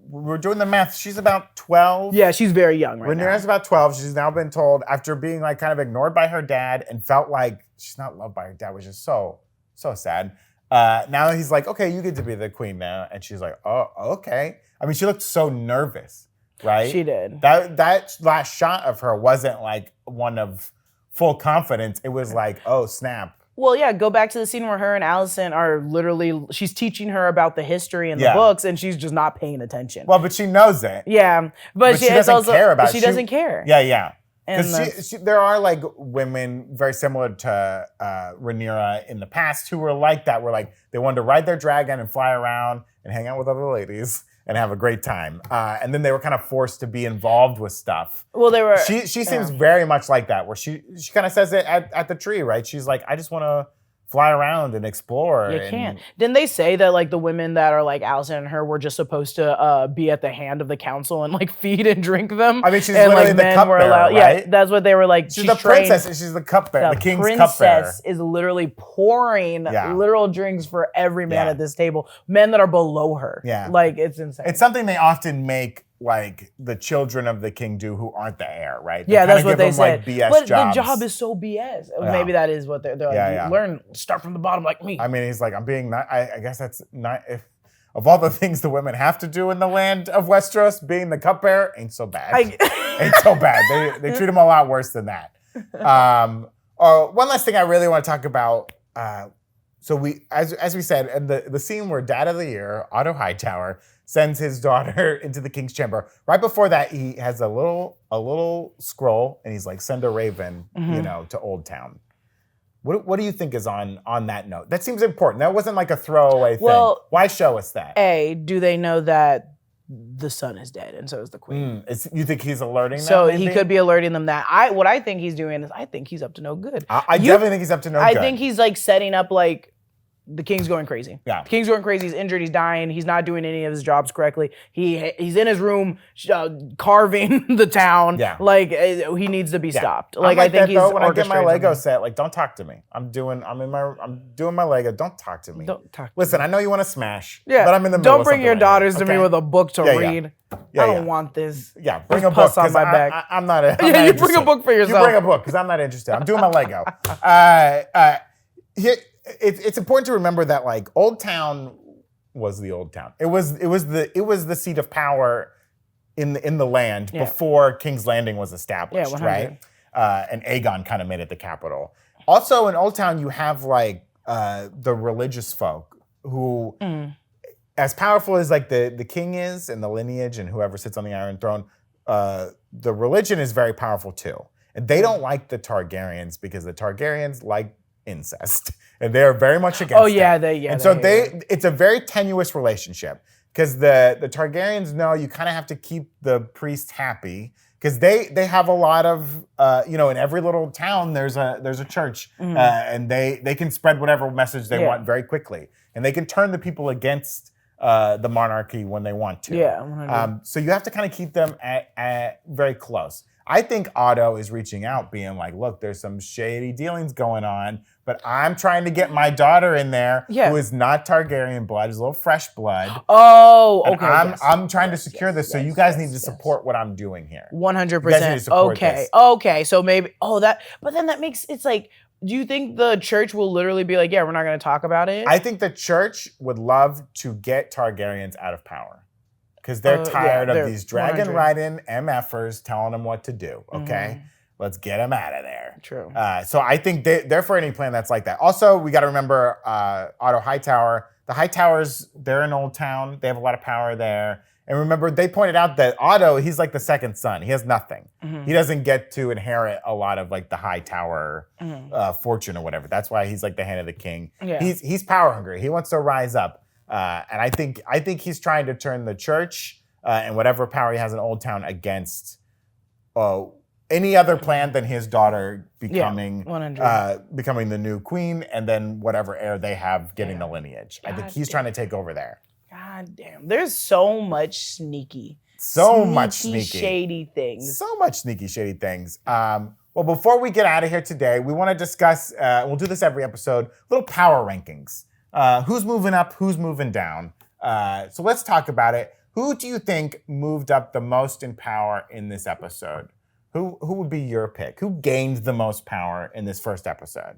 We're doing the math. She's about 12. Yeah, she's very young right now. Rhaenyra's about 12. She's now been told, after being like kind of ignored by her dad and felt like she's not loved by her dad, which is so sad. Now he's like, okay, you get to be the queen now. And she's like, oh, okay. I mean, she looked so nervous, right? She did. That last shot of her wasn't like one of full confidence. It was like, oh, snap. Well, yeah, go back to the scene where her and Alicent are literally, she's teaching her about the history in the books, and she's just not paying attention. Well, but she knows it. Yeah, but she doesn't care about it. She doesn't care. Yeah. Because there are like women very similar to Rhaenyra in the past who were like that, where like they wanted to ride their dragon and fly around and hang out with other ladies and have a great time. And then they were kind of forced to be involved with stuff. Well, they were. She seems very much like that, where she kind of says it at the tree, right? She's like, I just want to fly around and explore. You can't. Didn't they say that like the women that are like Alicent and her were just supposed to be at the hand of the council and like feed and drink them? I mean, she's literally the cupbearer, right? Yeah, that's what they were like. She's the princess, and she's the cupbearer, the king's cupbearer. The princess is literally pouring literal drinks for every man at this table, men that are below her. Yeah, like it's insane. It's something they often make like the children of the king do who aren't the heir, right? Yeah, that's what they said. Like BS but jobs. The job is so BS. Yeah. Maybe that is what they're like. Learn, start from the bottom like me. I mean, he's like, I'm being not. I guess that's not. If of all the things the women have to do in the land of Westeros, being the cupbearer ain't so bad. Ain't so bad. They treat him a lot worse than that. One last thing I really want to talk about. So we, as we said, and the scene where Dad of the Year, Otto Hightower, sends his daughter into the king's chamber. Right before that, he has a little scroll, and he's like, "Send a raven, to Old Town." What do you think is on that note? That seems important. That wasn't like a throwaway thing. Why show us that? Do they know that the son is dead, and so is the queen? You think he's alerting them? So he could be alerting them that. What I think he's doing is I think he's up to no good. I definitely think he's up to no good. I think he's like setting up like, the king's going crazy. Yeah. The king's going crazy. He's injured. He's dying. He's not doing any of his jobs correctly. He's in his room carving the town. Yeah. Like he needs to be stopped. Like I think he's when I get my Lego set, like don't talk to me. I'm doing my Lego. Don't talk to me. Don't talk. Listen, I know you want to smash. Yeah. But I'm in the middle. Don't bring your daughters to me with a book to read. Yeah, I don't want this. Yeah, bring a book on my back. I'm not. You bring a book for yourself. You bring a book because I'm not interested. I'm doing my Lego. It's important to remember that like Old Town was the Old Town. It was the seat of power in the land before King's Landing was established, right? And Aegon kind of made it the capital. Also, in Old Town, you have like the religious folk who, as powerful as like the king is and the lineage and whoever sits on the Iron Throne, the religion is very powerful too. And they don't like the Targaryens because the Targaryens like incest, and they are very much against it. And so it's a very tenuous relationship because the Targaryens know you kind of have to keep the priest happy because they have a lot of in every little town there's a church and they can spread whatever message they want very quickly, and they can turn the people against the monarchy when they want to. Yeah. So you have to kind of keep them at very close. I think Otto is reaching out, being like, look, there's some shady dealings going on, but I'm trying to get my daughter in there who is not Targaryen blood, is a little fresh blood. Oh, okay. I'm trying to secure this, so you guys need to support what I'm doing here. 100%. Okay. So maybe, but then that makes, it's like, do you think the church will literally be like, yeah, we're not going to talk about it? I think the church would love to get Targaryens out of power. Because they're tired of these dragon-riding MFers telling them what to do, okay? Let's get them out of there. True. So I think they're for any plan that's like that. Also, we got to remember Otto Hightower. The Hightowers, they're in Old Town. They have a lot of power there. And remember, they pointed out that Otto, he's like the second son. He has nothing. He doesn't get to inherit a lot of like the Hightower fortune or whatever. That's why he's like the hand of the king. Yeah. He's power hungry. He wants to rise up. And I think he's trying to turn the church and whatever power he has in Old Town against any other plan than his daughter becoming the new queen, and then whatever heir they have getting the lineage. I think he's trying to take over there. God damn. There's so much shady things. So much sneaky, shady things. Well, before we get out of here today, we want to discuss, we'll do this every episode, little power rankings. Who's moving up? Who's moving down? So let's talk about it. Who do you think moved up the most in power in this episode? Who would be your pick? Who gained the most power in this first episode?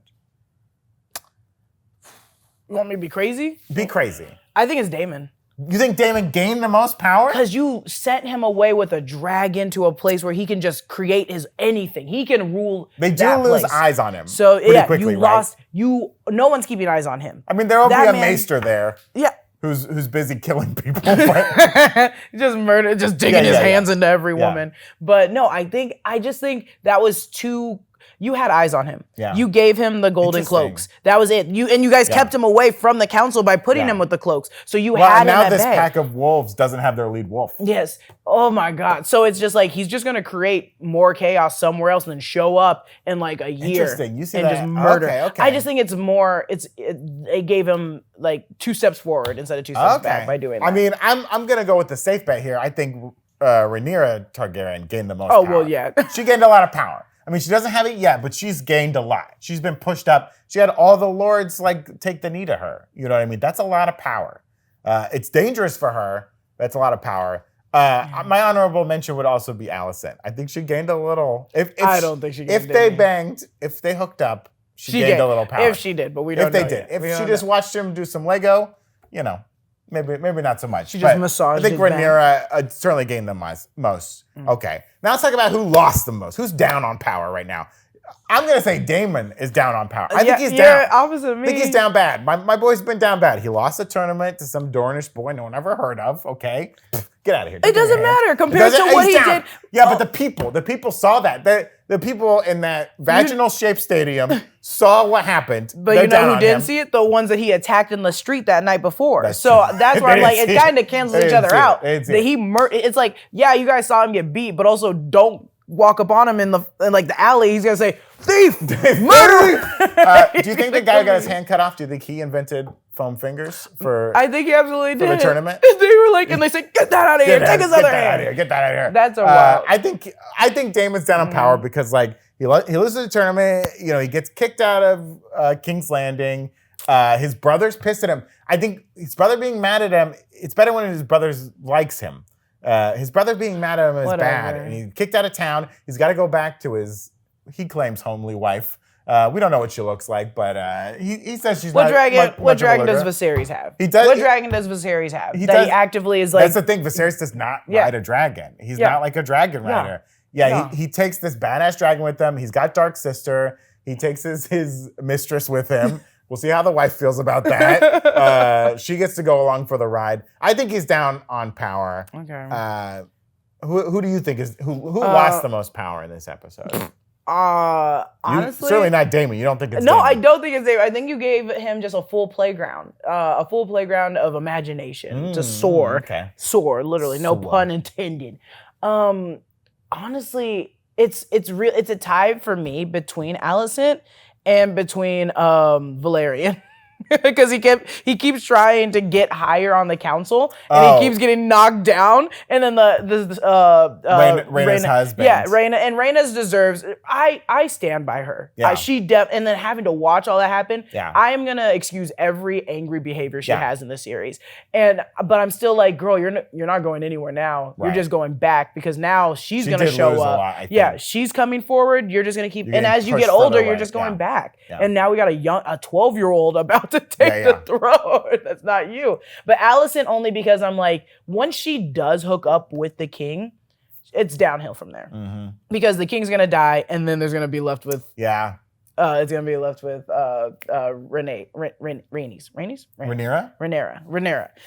You want me to be crazy? Be crazy. I think it's Daemon. You think Daemon gained the most power? Because you sent him away with a dragon to a place where he can just create his anything. He can rule. They do lose eyes on him. So quickly, you lost. No one's keeping eyes on him. I mean, there will be a maester there. Yeah. Who's busy killing people. Just digging his hands into every woman. But no, I just think that was too. You had eyes on him. Yeah. You gave him the golden cloaks. That was it. You guys kept him away from the council by putting him with the cloaks. So you had him at bay. Now this pack of wolves doesn't have their lead wolf. Yes. Oh my God. So it's just like he's just gonna create more chaos somewhere else and then show up in like a year. Interesting. You see and that? Just murder. Okay. I just think it's more. It gave him like 2 steps forward instead of 2 steps back by doing that. I mean, I'm gonna go with the safe bet here. I think Rhaenyra Targaryen gained the most power. Oh well, yeah. She gained a lot of power. I mean, she doesn't have it yet, but she's gained a lot. She's been pushed up. She had all the lords like take the knee to her. You know what I mean? That's a lot of power. It's dangerous for her. That's a lot of power. My honorable mention would also be Alicent. I think she gained a little. I don't think she gained. If they banged, if they hooked up, she gained a little power. If she did, but we don't know. If they did. If she just watched him do some Lego, maybe not so much. She just massaged. I think Rhaenyra certainly gained the most. Okay, now let's talk about who lost the most. Who's down on power right now? I'm gonna say Daemon is down on power. I think he's down. Opposite me. I think he's down bad. My boy's been down bad. He lost a tournament to some Dornish boy no one ever heard of. Okay, get out of here. It doesn't matter compared to what he did. Yeah, but the people saw that. The people in that vaginal-shaped stadium saw what happened. But you know who didn't see it? The ones that he attacked in the street that night before. That's where I'm like, it kind of cancels each other out. It's like, yeah, you guys saw him get beat, but also don't walk up on him in the alley. He's gonna say, thief, murderer. Do you think the guy got his hand cut off? Do you think he invented foam fingers for? I think he absolutely did. For the tournament. They were like, and they said, get that out of here. Take his other hand. Get that out of here. That's a wild. I think Damon's down on power because like he loses the tournament. You know, he gets kicked out of King's Landing. His brother's pissed at him. I think his brother being mad at him. It's better when his brother likes him. His brother being mad at him is bad, and he's kicked out of town. He's got to go back to he claims, homely wife. We don't know what she looks like, but he says she's what dragon does Viserys have? What dragon does Viserys have? He actively is like. That's the thing. Viserys does not ride a dragon. He's not like a dragon rider. He takes this badass dragon with him. He's got Dark Sister. He takes his mistress with him. We'll see how the wife feels about that. She gets to go along for the ride. I think he's down on power. Okay. Who do you think who lost the most power in this episode? Honestly, certainly not Daemon. You don't think it's no, Daemon. I don't think it's Daemon. I think you gave him just a full playground of imagination to soar. Okay. Soar, literally, no pun intended. Honestly, it's a tie for me between Alicent and between Valerian. Because he keeps trying to get higher on the council, and he keeps getting knocked down. And then Rhaenyra's husband, Rhaenyra's deserves. I stand by her. Yeah. And then having to watch all that happen. Yeah. I am gonna excuse every angry behavior she has in the series. But I'm still like, girl, you're not going anywhere now. Right. You're just going back because now she's gonna show up. She's coming forward. You're just gonna keep. And as you get older, you're just going back. Yeah. And now we got a 12-year-old about to take the throne. That's not you. But Alicent only because I'm like, once she does hook up with the king, it's downhill from there. Mm-hmm. Because the king's gonna die, and then there's gonna be left with it's gonna be left with Rhaenyra.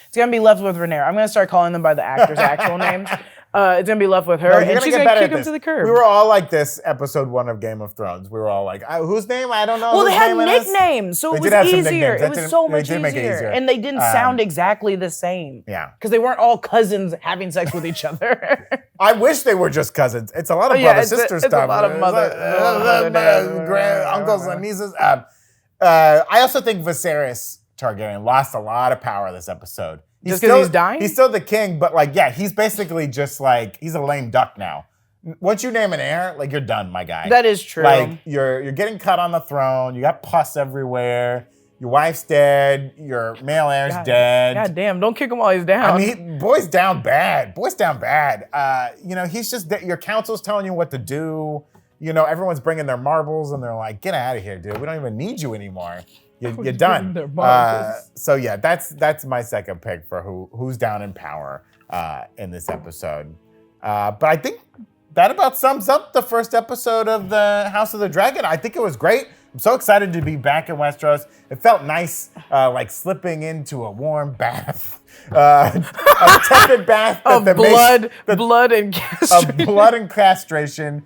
It's gonna be left with Rhaenyra. I'm gonna start calling them by the actors' actual names. It's gonna be left with her, and she's gonna kick him to the curb. We were all like this episode 1 of Game of Thrones. We were all like, whose name? I don't know. Well, they had nicknames, so it was easier. It was so much easier. And they didn't sound exactly the same. Yeah. Because they weren't all cousins having sex with each other. I wish they were just cousins. It's a lot of brother-sister stuff. It's a lot of uncles and nieces. I also think Viserys Targaryen lost a lot of power this episode. Just because he's dying? He's still the king, but he's basically just he's a lame duck now. Once you name an heir, you're done, my guy. That is true. You're getting cut on the throne. You got pus everywhere. Your wife's dead. Your male heir's dead. God damn! Don't kick him while he's down. I mean, boy's down bad. He's just your council's telling you what to do. Everyone's bringing their marbles, and they're like, "Get out of here, dude. We don't even need you anymore. You're done." So yeah, that's my second pick for who's down in power in this episode. But I think that about sums up the first episode of the House of the Dragon. I think it was great. I'm so excited to be back in Westeros. It felt nice, like slipping into a warm bath, a tepid bath of blood and castration. Of blood and castration.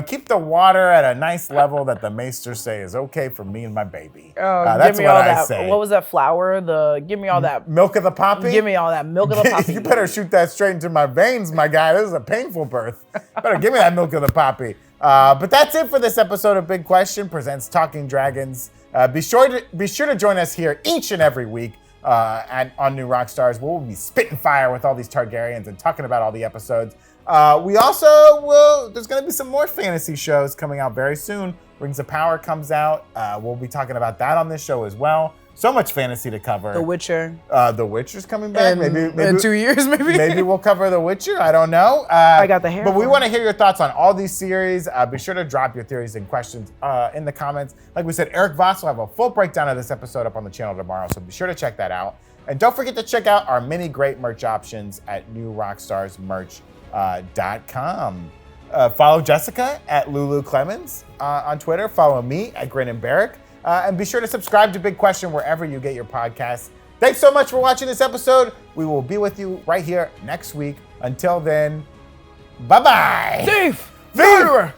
Keep the water at a nice level that the maesters say is okay for me and my baby. That's what I say. What was that flour? Give me all that. Milk of the poppy? Give me all that milk of the poppy. You better shoot that straight into my veins, my guy. This is a painful birth. Better give me that milk of the poppy. But that's it for this episode of Big Question presents Talking Dragons. Be sure to join us here each and every week on New Rockstars. We'll be spitting fire with all these Targaryens and talking about all the episodes. We also there's going to be some more fantasy shows coming out very soon. Rings of Power comes out. We'll be talking about that on this show as well. So much fantasy to cover. The Witcher. The Witcher's coming back. Maybe in 2 years, maybe. Maybe we'll cover The Witcher. I don't know. I got the hair. But we want to hear your thoughts on all these series. Be sure to drop your theories and questions in the comments. Like we said, Eric Voss will have a full breakdown of this episode up on the channel tomorrow, so be sure to check that out. And don't forget to check out our many great merch options at newrockstarsmerch.com. Follow Jessica at Lulu Clemons on Twitter. Follow me at Grin and Barrick. And be sure to subscribe to Big Question wherever you get your podcasts. Thanks so much for watching this episode. We will be with you right here next week. Until then, bye-bye. Thief! Murderer!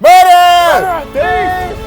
Thief!